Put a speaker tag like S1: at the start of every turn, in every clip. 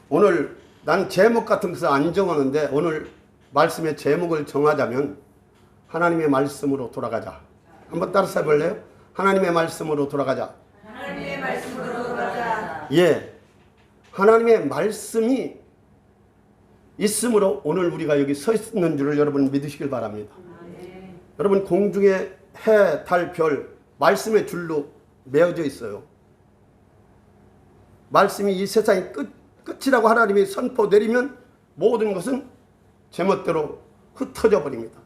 S1: 오늘 난 제목 같은 것을 안 정하는데 오늘 말씀의 제목을 정하자면 하나님의 말씀으로 돌아가자. 한번 따라서 해볼래요? 하나님의 말씀으로 돌아가자.
S2: 하나님의 말씀으로 돌아가자.
S1: 예, 하나님의 말씀이 있으므로 오늘 우리가 여기 서 있는 줄을 여러분 믿으시길 바랍니다. 여러분 공중에 해, 달, 별 말씀의 줄로 메어져 있어요. 말씀이 이 세상의 끝이라고 하나님이 선포 내리면 모든 것은 제멋대로 흩어져 버립니다.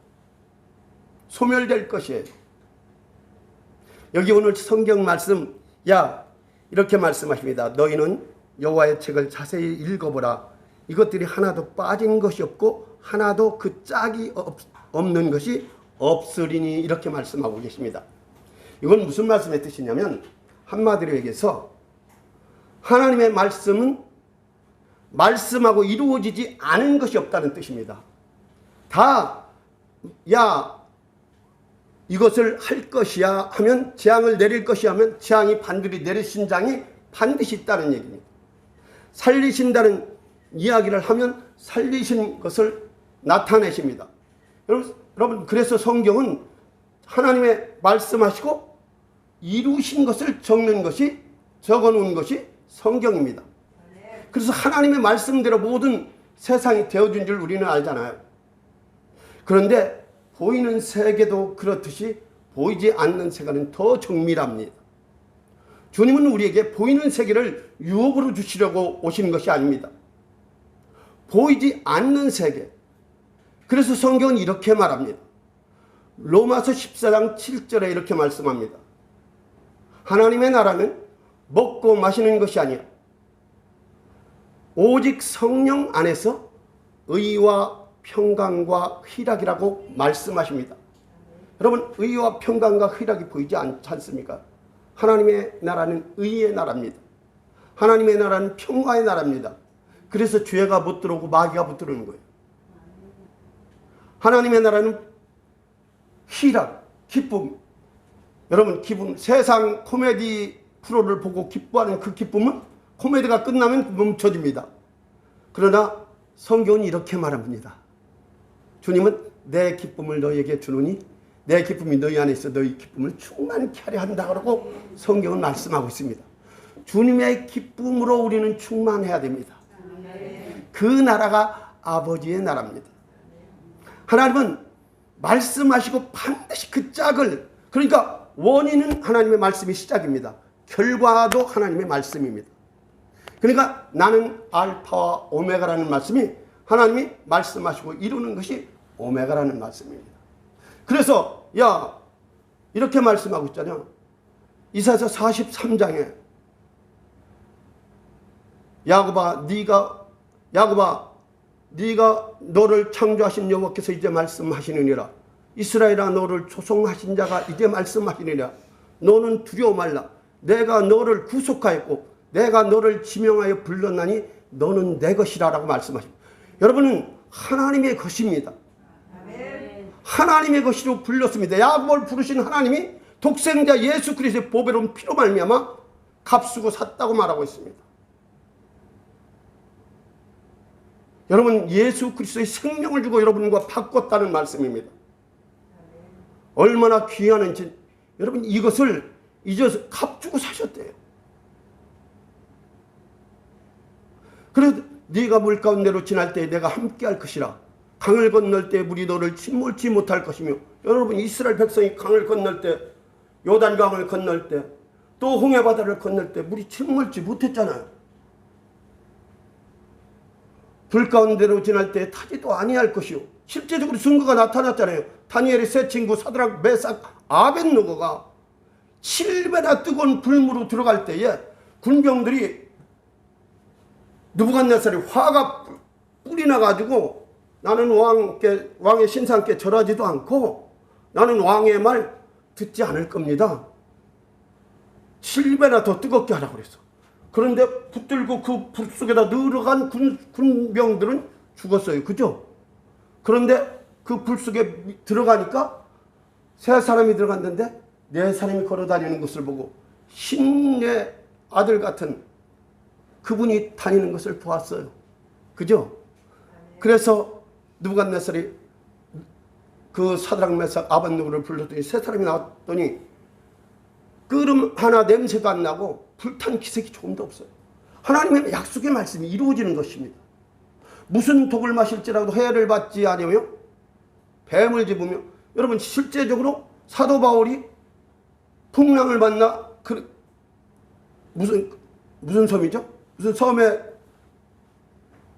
S1: 소멸될 것이에요. 여기 오늘 성경 말씀 이렇게 말씀하십니다. 너희는 여호와의 책을 자세히 읽어보라. 이것들이 하나도 빠진 것이 없고 하나도 그 짝이 없는 것이 없으리니 이렇게 말씀하고 계십니다. 이건 무슨 말씀의 뜻이냐면 한마디로 얘기해서 하나님의 말씀은 말씀하고 이루어지지 않은 것이 없다는 뜻입니다. 다 이것을 할 것이야 하면 재앙을 내릴 것이야 하면 재앙이 반드시 내리신 장이 반드시 있다는 얘기입니다. 살리신다는 이야기를 하면 살리신 것을 나타내십니다. 여러분 그래서 성경은 하나님의 말씀하시고 이루신 것을 적어놓은 것이 성경입니다. 그래서 하나님의 말씀대로 모든 세상이 되어준 줄 우리는 알잖아요. 그런데 보이는 세계도 그렇듯이 보이지 않는 세계는 더 정밀합니다. 주님은 우리에게 보이는 세계를 유혹으로 주시려고 오시는 것이 아닙니다. 보이지 않는 세계. 그래서 성경은 이렇게 말합니다. 로마서 14장 7절에 이렇게 말씀합니다. 하나님의 나라는 먹고 마시는 것이 아니라 오직 성령 안에서 의와 평강과 희락이라고 말씀하십니다. 여러분 의와 평강과 희락이 보이지 않지 않습니까? 하나님의 나라는 의의 나라입니다. 하나님의 나라는 평화의 나라입니다. 그래서 죄가 못 들어오고 마귀가 못 들어오는 거예요. 하나님의 나라는 희락, 기쁨. 여러분 기쁨, 세상 코미디 프로를 보고 기뻐하는 그 기쁨은 코미디가 끝나면 멈춰집니다. 그러나 성경은 이렇게 말합니다. 주님은 내 기쁨을 너희에게 주노니 내 기쁨이 너희 안에 있어 너희 기쁨을 충만케 하려 한다고 성경은 말씀하고 있습니다. 주님의 기쁨으로 우리는 충만해야 됩니다. 그 나라가 아버지의 나라입니다. 하나님은 말씀하시고 반드시 그 짝을, 그러니까 원인은 하나님의 말씀이 시작입니다. 결과도 하나님의 말씀입니다. 그러니까 나는 알파와 오메가라는 말씀이 하나님이 말씀하시고 이루는 것이 오메가라는 말씀입니다. 그래서 이렇게 말씀하고 있잖아요. 이사야서 43장에 야곱아 네가 너를 창조하신 여호와께서 이제 말씀하시느니라. 이스라엘아 너를 조성하신 자가 이제 말씀하시느니라. 너는 두려워 말라. 내가 너를 구속하였고 내가 너를 지명하여 불렀나니 너는 내 것이라라고 말씀하십니다. 여러분은 하나님의 것입니다. 하나님의 것으로 불렸습니다. 야곱을 부르신 하나님이 독생자 예수 그리스도의 보배로운 피로 말미암아 값주고 샀다고 말하고 있습니다. 여러분 예수 그리스도의 생명을 주고 여러분과 바꿨다는 말씀입니다. 얼마나 귀하는지 여러분 이것을 잊어서 값주고 사셨대요. 그래서 네가 물 가운데로 지날 때 내가 함께할 것이라. 강을 건널 때 물이 너를 침몰치 못할 것이며, 여러분 이스라엘 백성이 강을 건널 때, 요단강을 건널 때, 또 홍해바다를 건널 때 물이 침몰치 못했잖아요. 불 가운데로 지날 때 타지도 아니할 것이요. 실제적으로 증거가 나타났잖아요. 다니엘의 세 친구 사드락, 메삭, 아벳느고가 7배나 뜨거운 불무로 들어갈 때에 군병들이 느부갓네살이 화가 뿔이 나가지고 나는 왕의 신상께 절하지도 않고 나는 왕의 말 듣지 않을 겁니다. 7배나 더 뜨겁게 하라고 그랬어. 그런데 붙들고 그 불 속에다 늘어간 군병들은 죽었어요. 그죠? 그런데 그 불 속에 들어가니까 세 사람이 들어갔는데 네 사람이 걸어 다니는 것을 보고 신의 아들 같은 그분이 다니는 것을 보았어요. 그죠? 그래서 느부갓네살이 그 사드락 메삭 아벳느고를 불렀더니 세 사람이 나왔더니 끓음 하나 냄새도 안 나고 불탄 기색이 조금도 없어요. 하나님의 약속의 말씀이 이루어지는 것입니다. 무슨 독을 마실지라도 해를 받지 아니하며 뱀을 집으며, 여러분 실제적으로 사도 바울이 풍랑을 만나 무슨 섬이죠? 무슨 섬에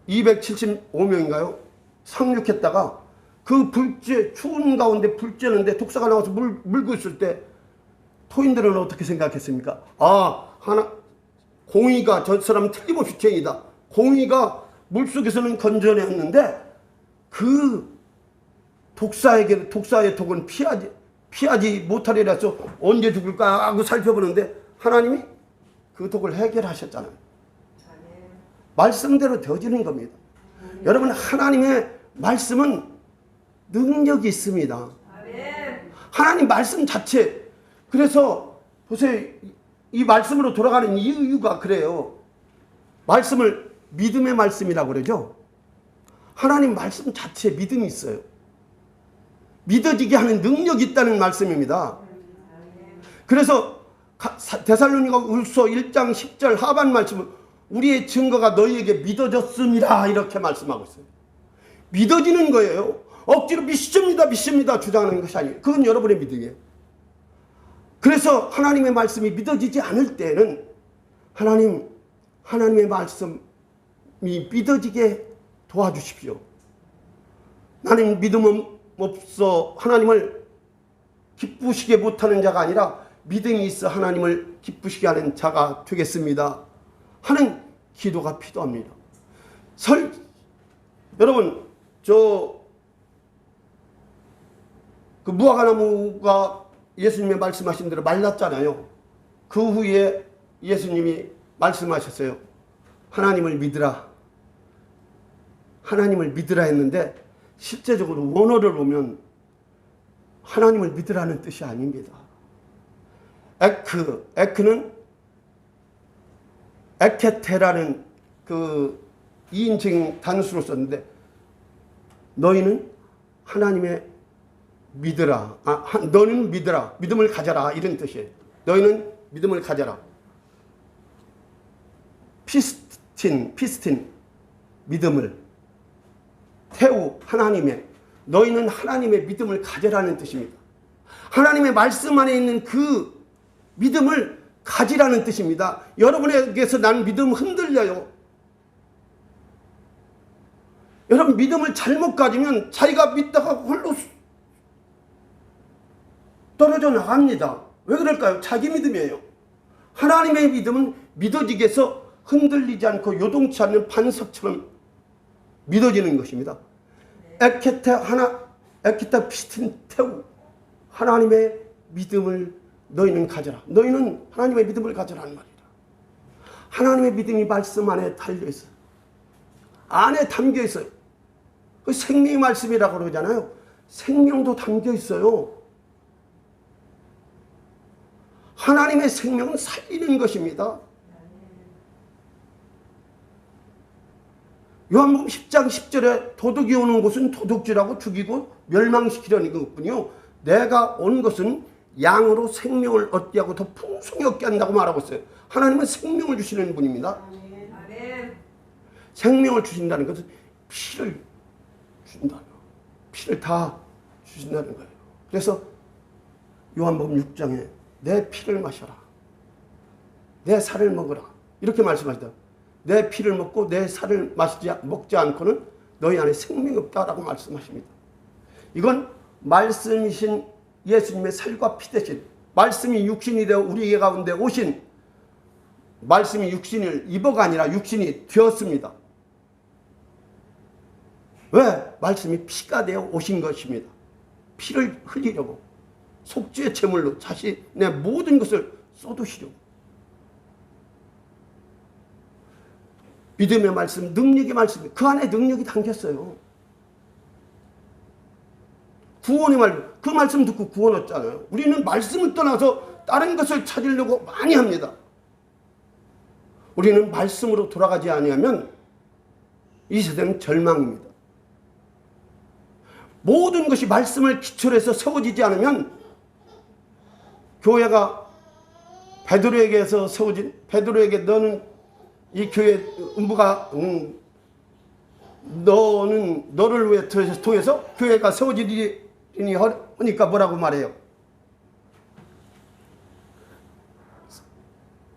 S1: 275명인가요? 상륙했다가 그 불쬐 추운 가운데 불 쬐는데 독사가 나와서 물고 있을 때 토인들은 어떻게 생각했습니까? 공의가 저 사람 틀림없이 죄이다. 공의가 물속에서는 건져냈는데 그 독사의 독은 피하지 못하리라 해서 언제 죽을까 하고 살펴보는데 하나님이 그 독을 해결하셨잖아요. 말씀대로 되어지는 겁니다. 여러분, 하나님의 말씀은 능력이 있습니다. 하나님 말씀 자체. 그래서 보세요. 이 말씀으로 돌아가는 이유가 그래요. 말씀을 믿음의 말씀이라고 그러죠. 하나님 말씀 자체에 믿음이 있어요. 믿어지게 하는 능력이 있다는 말씀입니다. 그래서 데살로니가후서 1장 10절 하반 말씀은 우리의 증거가 너희에게 믿어졌습니다 이렇게 말씀하고 있어요. 믿어지는 거예요. 억지로 믿습니다 주장하는 것이 아니에요. 그건 여러분의 믿음이에요. 그래서 하나님의 말씀이 믿어지지 않을 때는 하나님의 말씀이 믿어지게 도와주십시오. 나는 믿음 없어 하나님을 기쁘시게 못하는 자가 아니라 믿음이 있어 하나님을 기쁘시게 하는 자가 되겠습니다 하는 기도가 필요합니다. 여러분, 그 무화과나무가 예수님이 말씀하신 대로 말랐잖아요. 그 후에 예수님이 말씀하셨어요. 하나님을 믿으라. 하나님을 믿으라 했는데 실제적으로 원어를 보면 하나님을 믿으라는 뜻이 아닙니다. 에크는 에케테라는 그 2인칭 단수로 썼는데 너희는 하나님의 믿으라. 너는 믿으라. 믿음을 가져라. 이런 뜻이에요. 너희는 믿음을 가져라. 피스틴 믿음을. 태우 하나님의. 너희는 하나님의 믿음을 가져라는 뜻입니다. 하나님의 말씀 안에 있는 그 믿음을 가지라는 뜻입니다. 여러분에게서 난 믿음 흔들려요. 여러분, 믿음을 잘못 가지면 자기가 믿다가 홀로 떨어져 나갑니다. 왜 그럴까요? 자기 믿음이에요. 하나님의 믿음은 믿어지게 해서 흔들리지 않고 요동치 않는 반석처럼 믿어지는 것입니다. 에키타 피스틴 태우. 하나님의 믿음을 너희는 가져라. 너희는 하나님의 믿음을 가져라는 말이다. 하나님의 믿음이 말씀 안에 달려있어요. 안에 담겨있어요. 그 생명의 말씀이라고 그러잖아요. 생명도 담겨있어요. 하나님의 생명은 살리는 것입니다. 요한복음 10장 10절에 도둑이 오는 곳은 도둑질하고 죽이고 멸망시키려는 것뿐이요 내가 온 것은 양으로 생명을 얻게 하고 더 풍성히 얻게 한다고 말하고 있어요. 하나님은 생명을 주시는 분입니다. 생명을 주신다는 것은 피를 주신다는 거예요. 피를 다 주신다는 거예요. 그래서 요한복음 6장에 내 피를 마셔라. 내 살을 먹어라. 이렇게 말씀하시다. 내 피를 먹고 내 살을 먹지 않고는 너희 안에 생명이 없다라고 말씀하십니다. 이건 말씀이신 예수님의 살과 피 대신 말씀이 육신이 되어 우리 가운데 오신 말씀이 육신을 입어가 아니라 육신이 되었습니다. 왜? 말씀이 피가 되어 오신 것입니다. 피를 흘리려고 속죄의 제물로 자신의 모든 것을 쏟으시려고. 믿음의 말씀, 능력의 말씀, 그 안에 능력이 담겼어요. 구원의 말씀, 그 말씀 듣고 구원 얻잖아요. 우리는 말씀을 떠나서 다른 것을 찾으려고 많이 합니다. 우리는 말씀으로 돌아가지 아니하면 이 세대는 절망입니다. 모든 것이 말씀을 기초로 해서 세워지지 않으면 교회가 베드로에게서 세워진, 베드로에게 너는 이 교회 음부가 너를 위해 통해서 교회가 세워지리니 하니까 뭐라고 말해요?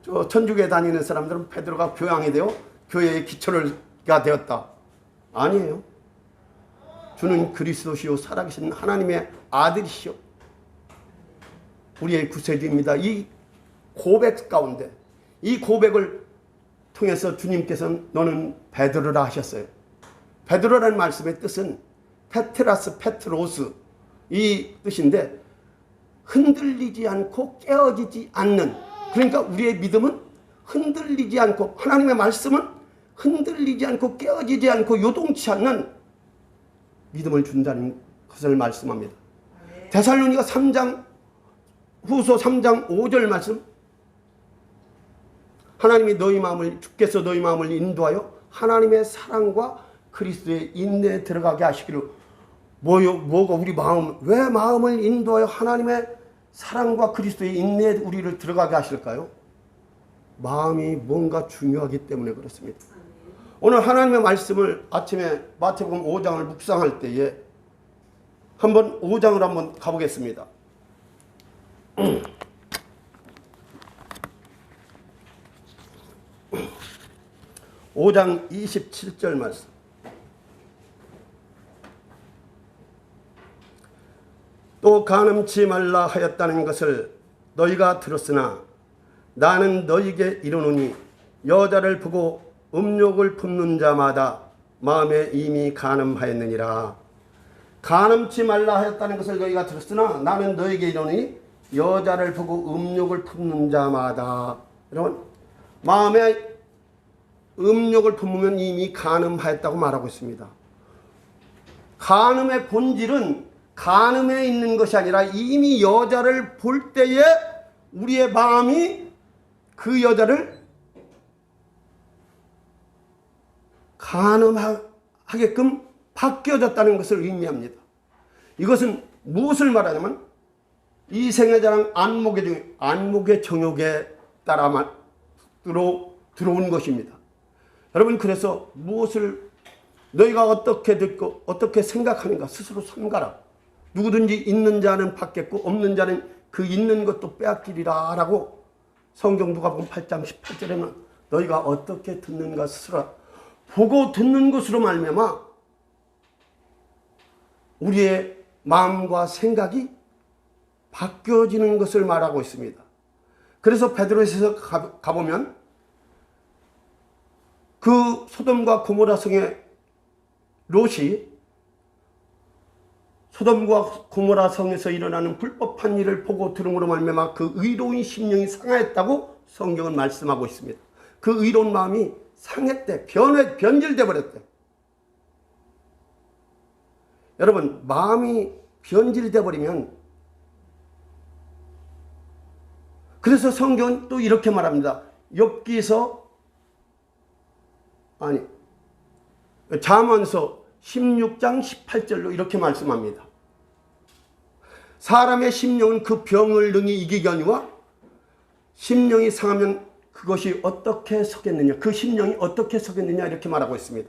S1: 저 천주교에 다니는 사람들은 베드로가 교양이 되어 교회의 기초가 되었다. 아니에요. 주는 그리스도시요 살아계신 하나님의 아들이시오. 우리의 구세주입니다. 이 고백 가운데, 이 고백을 통해서 주님께서는 너는 베드로라 하셨어요. 베드로라는 말씀의 뜻은 페트라스 페트로스 이 뜻인데 흔들리지 않고 깨어지지 않는, 그러니까 우리의 믿음은 흔들리지 않고, 하나님의 말씀은 흔들리지 않고 깨어지지 않고 요동치 않는 믿음을 준다는 것을 말씀합니다. 데살로니가 3장 후서 3장 5절 말씀, 하나님이 너희 마음을, 주께서 너희 마음을 인도하여 하나님의 사랑과 그리스도의 인내에 들어가게 하시기를. 뭐가 우리 마음, 왜 마음을 인도하여 하나님의 사랑과 그리스도의 인내에 우리를 들어가게 하실까요? 마음이 뭔가 중요하기 때문에 그렇습니다. 오늘 하나님의 말씀을 아침에 마태복음 5장을 묵상할 때에 한번 5장을 한번 가보겠습니다. 5장 27절 말씀. 또 간음치 말라 하였다는 것을 너희가 들었으나 나는 너희에게 이르노니 여자를 보고 음욕을 품는 자마다 마음에 이미 간음하였느니라. 간음치 말라 하였다는 것을 너희가 들었으나 나는 너희에게 이르노니 여자를 보고 음욕을 품는 자마다. 여러분, 마음에 음욕을 품으면 이미 간음하였다고 말하고 있습니다. 간음의 본질은 간음에 있는 것이 아니라 이미 여자를 볼 때에 우리의 마음이 그 여자를 간음하게끔 바뀌어졌다는 것을 의미합니다. 이것은 무엇을 말하냐면 이생의 자랑 안목의 정욕에 따라 들어온 것입니다. 여러분, 그래서 무엇을 너희가 어떻게 듣고 어떻게 생각하는가 스스로 삼가라. 누구든지 있는 자는 받겠고 없는 자는 그 있는 것도 빼앗기리라 라고 성경 누가복음 8장 18절에는 너희가 어떻게 듣는가 스스로 보고 듣는 것으로 말미암아 우리의 마음과 생각이 바뀌어지는 것을 말하고 있습니다. 그래서 베드로에서 가보면 그 소돔과 고모라 성의 롯이 소돔과 고모라 성에서 일어나는 불법한 일을 보고 들음으로 말미암아 그 의로운 심령이 상하였다고 성경은 말씀하고 있습니다. 그 의로운 마음이 상했대, 변질돼 버렸대. 여러분, 마음이 변질돼 버리면, 그래서 성경은 또 이렇게 말합니다. 잠언서 16장 18절로 이렇게 말씀합니다. 사람의 심령은 그 병을 능히 이기려니와 심령이 상하면 그것이 어떻게 서겠느냐, 그 심령이 어떻게 서겠느냐 이렇게 말하고 있습니다.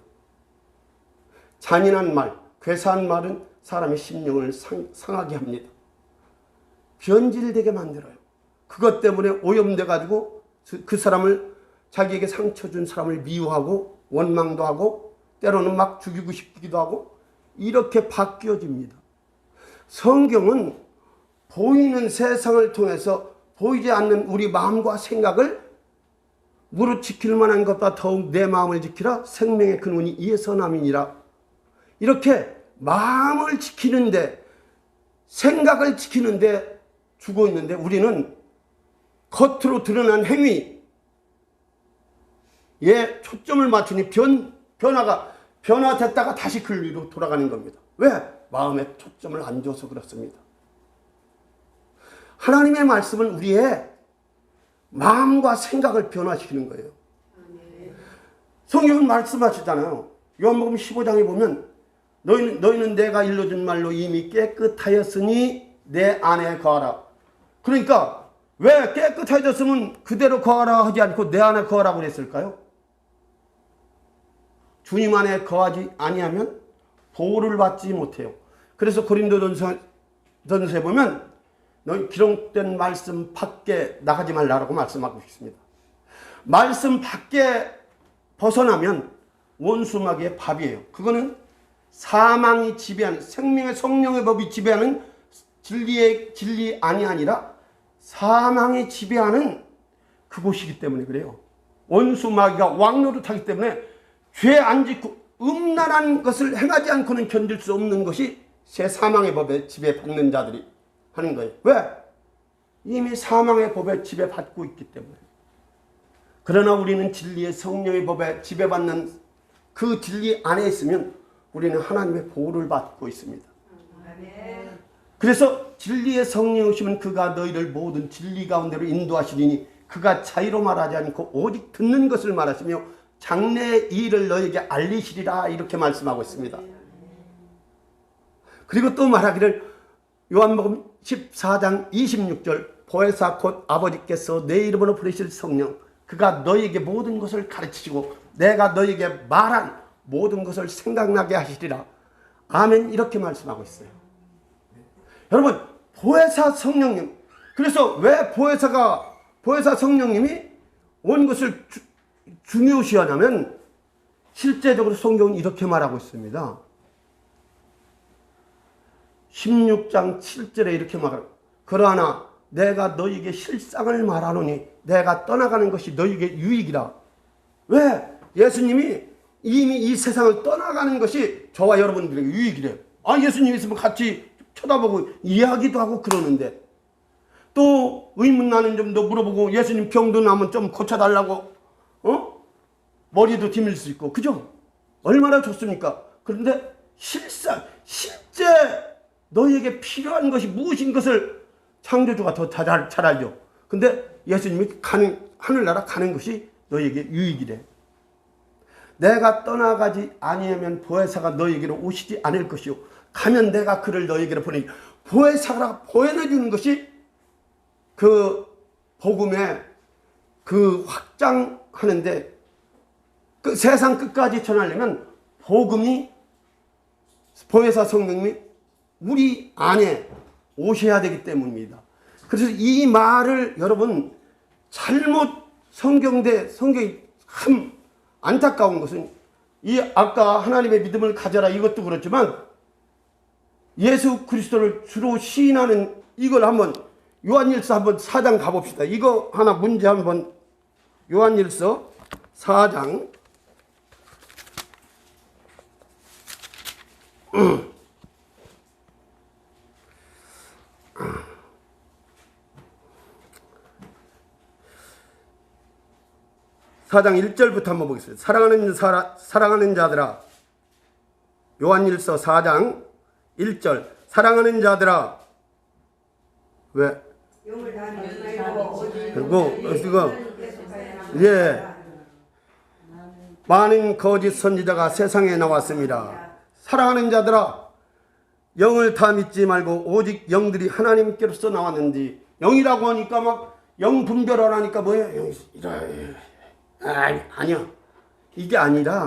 S1: 잔인한 말, 괴사한 말은 사람의 심령을 상하게 합니다. 변질되게 만들어요. 그것 때문에 오염돼 가지고 그 사람을, 자기에게 상처 준 사람을 미워하고 원망도 하고 때로는 막 죽이고 싶기도 하고 이렇게 바뀌어집니다. 성경은 보이는 세상을 통해서 보이지 않는 우리 마음과 생각을 무릇 지킬 만한 것보다 더욱 내 마음을 지키라. 생명의 근원이 이에서 남이니라. 이렇게 마음을 지키는데, 생각을 지키는데 주고 있는데 우리는 겉으로 드러난 행위에 초점을 맞추니 변화됐다가 다시 그 위로 돌아가는 겁니다. 왜? 마음에 초점을 안 줘서 그렇습니다. 하나님의 말씀은 우리의 마음과 생각을 변화시키는 거예요. 성경은 말씀하시잖아요. 요한복음 15장에 보면 너희는 내가 일러준 말로 이미 깨끗하였으니 내 안에 거하라. 그러니까 왜 깨끗해졌으면 그대로 거하라 하지 않고 내 안에 거하라고 그랬을까요? 주님 안에 거하지 아니하면 보호를 받지 못해요. 그래서 고린도전서에 보면 너희 기록된 말씀 밖에 나가지 말라고 말씀하고 있습니다. 말씀 밖에 벗어나면 원수마귀의 밥이에요. 그거는 사망이 지배하는, 생명의 성령의 법이 지배하는 진리 아니라 사망이 지배하는 그곳이기 때문에 그래요. 원수마귀가 왕노릇하기 때문에 죄 안 짓고 음란한 것을 행하지 않고는 견딜 수 없는 것이 새 사망의 법에 지배받는 자들이 하는 거예요. 왜? 이미 사망의 법에 지배받고 있기 때문에. 그러나 우리는 진리의 성령의 법에 지배받는 그 진리 안에 있으면 우리는 하나님의 보호를 받고 있습니다. 그래서 진리의 성령이 오시면 그가 너희를 모든 진리 가운데로 인도하시리니 그가 차이로 말하지 않고 오직 듣는 것을 말하시며 장래의 일을 너에게 알리시리라 이렇게 말씀하고 있습니다. 그리고 또 말하기를 요한복음 14장 26절 보혜사 곧 아버지께서 내 이름으로 부르실 성령 그가 너에게 모든 것을 가르치시고 내가 너에게 말한 모든 것을 생각나게 하시리라. 아멘 이렇게 말씀하고 있어요. 여러분 보혜사 성령님 그래서 왜 보혜사 성령님이 온 것을 중요시하냐면 실제적으로 성경은 이렇게 말하고 있습니다. 16장 7절에 이렇게 말하고 그러나 내가 너희에게 실상을 말하노니 내가 떠나가는 것이 너희에게 유익이라. 왜? 예수님이 이미 이 세상을 떠나가는 것이 저와 여러분들에게 유익이래요. 예수님 있으면 같이 쳐다보고 이야기도 하고 그러는데 또 의문 나는 점도 물어보고 예수님 병도 나면 좀 고쳐달라고 머리도 디밀 수 있고 그죠? 얼마나 좋습니까? 그런데 실제 너희에게 필요한 것이 무엇인 것을 창조주가 더 잘 알죠. 근데 예수님이 하늘나라 가는 것이 너희에게 유익이래. 내가 떠나가지 아니하면 보혜사가 너희에게로 오시지 않을 것이요 가면 내가 그를 너희에게로 보내니 보혜사가 보내주는 것이 그 복음의 그 확장하는데 그 세상 끝까지 전하려면 복음이 보혜사 성령님이 우리 안에 오셔야 되기 때문입니다. 그래서 이 말을 여러분 잘못 성경이 참 안타까운 것은 이 아까 하나님의 믿음을 가져라 이것도 그렇지만 예수 그리스도를 주로 시인하는 이걸 한번 요한일서 한번 4장 가봅시다. 이거 하나 문제 한번 요한일서 4장 4장 1절부터 한번 보겠습니다. 사랑하는 자들아 요한일서 4장 1절 사랑하는 자들아 왜? 그리고 많은 거짓 선지자가 세상에 나왔습니다. 사랑하는 자들아 영을 다 믿지 말고 오직 영들이 하나님께로서 나왔는지 영이라고 하니까 막 영 분별하라니까 뭐예요? 아니야. 이게 아니라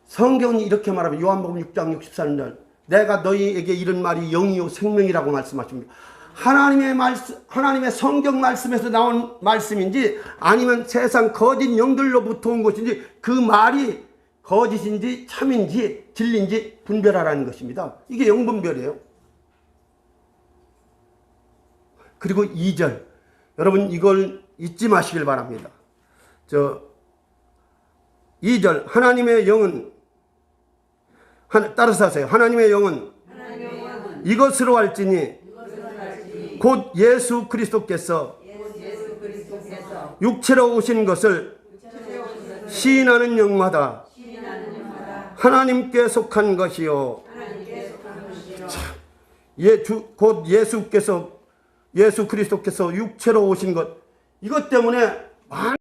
S1: 성경이 이렇게 말하면 요한복음 6장 63절 내가 너희에게 이른 말이 영이요 생명이라고 말씀하십니다. 하나님의 성경 말씀에서 나온 말씀인지 아니면 세상 거짓 영들로부터 온 것인지 그 말이 거짓인지 참인지 진리인지 분별하라는 것입니다. 이게 영분별이에요. 그리고 2절 여러분 이걸 잊지 마시길 바랍니다. 2절 하나님의 영은 따라서 하세요. 하나님의 영은 이것으로 할지니 곧 예수 그리스도께서 육체로 오신 것을 시인하는 영마다 하나님께 속한 것이요 곧 예수 그리스도께서 육체로 오신 것 이것 때문에